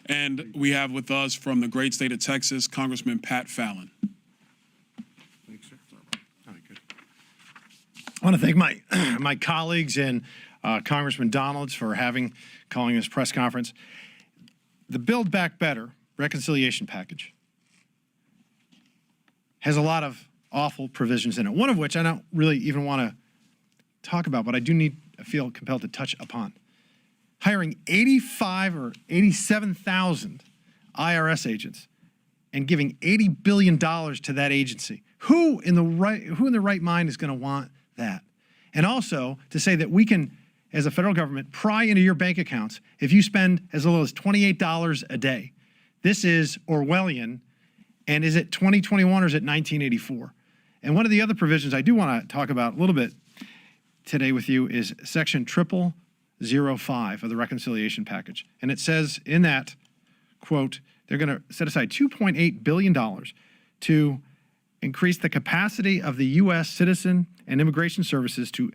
And we have with us from the great state of Texas, Congressman Pat Fallon. Thanks, sir. All right, good. I want to thank my colleagues and Congressman Donalds for calling this press conference. The Build Back Better reconciliation package has a lot of awful provisions in it, one of which I don't really even want to talk about, but I feel compelled to touch upon. Hiring 85 or 87,000 IRS agents and giving $80 billion to that agency. Who in the right mind is going to want that? And also to say that we can, as a federal government, pry into your bank accounts if you spend as little as $28 a day. This is Orwellian, and is it 2021 or is it 1984? And one of the other provisions I do want to talk about a little bit today with you is Section 0005 of the reconciliation package. And it says in that, quote, they're going to set aside $2.8 billion to increase the capacity of the U.S. Citizen and Immigration Services to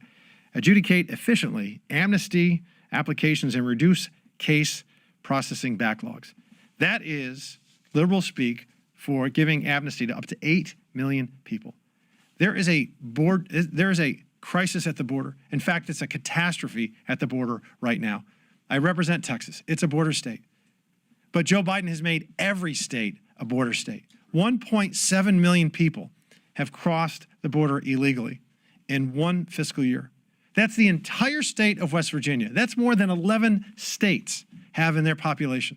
adjudicate efficiently amnesty applications and reduce case processing backlogs. That is liberal speak for giving amnesty to up to 8 million people. There is a crisis at the border. In fact, it's a catastrophe at the border right now. I represent Texas. It's a border state. But Joe Biden has made every state a border state. 1.7 million people have crossed the border illegally in one fiscal year. That's the entire state of West Virginia. That's more than 11 states have in their population.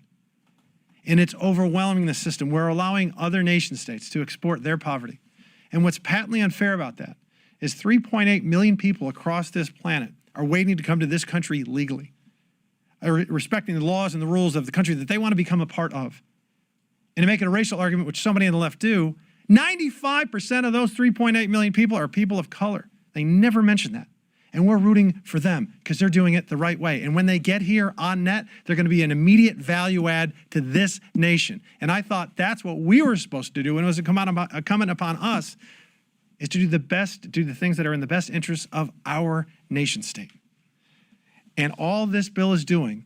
And it's overwhelming the system. We're allowing other nation states to export their poverty. And what's patently unfair about that is 3.8 million people across this planet are waiting to come to this country legally, respecting the laws and the rules of the country that they want to become a part of. And to make it a racial argument, which somebody on the left do, 95% of those 3.8 million people are people of color. They never mention that. And we're rooting for them because they're doing it the right way. And when they get here on net, they're going to be an immediate value add to this nation. And I thought that's what we were supposed to do, and it was incumbent upon us, is to do the things that are in the best interests of our nation state. And all this bill is doing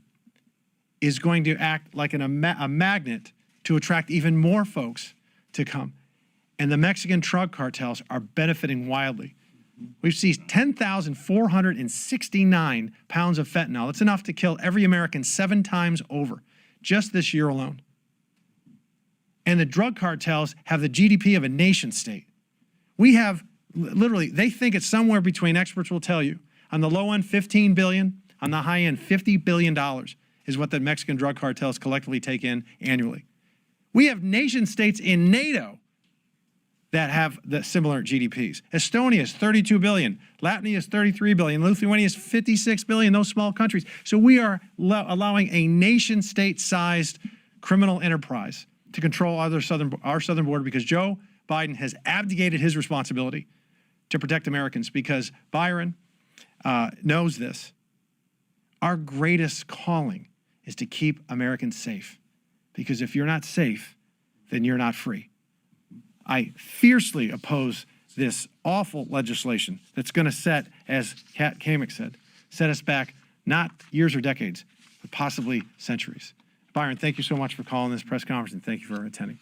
is going to act like a magnet to attract even more folks to come. And the Mexican drug cartels are benefiting wildly. We've seized 10,469 pounds of fentanyl. That's enough to kill every American 7 times over, just this year alone. And the drug cartels have the GDP of a nation state. We have, literally, they think it's somewhere between, experts will tell you, on the low end, $15 billion, on the high end, $50 billion is what the Mexican drug cartels collectively take in annually. We have nation states in NATO that have the similar GDPs. Estonia is $32 billion. Latvia is $33 billion. Lithuania is $56 billion, those small countries. So we are allowing a nation state-sized criminal enterprise to control our southern border because Joe Biden has abdicated his responsibility to protect Americans because Byron knows this. Our greatest calling is to keep Americans safe because if you're not safe, then you're not free. I fiercely oppose this awful legislation that's going to set, as Kat Kamick said, set us back not years or decades, but possibly centuries. Byron, thank you so much for calling this press conference and thank you for attending.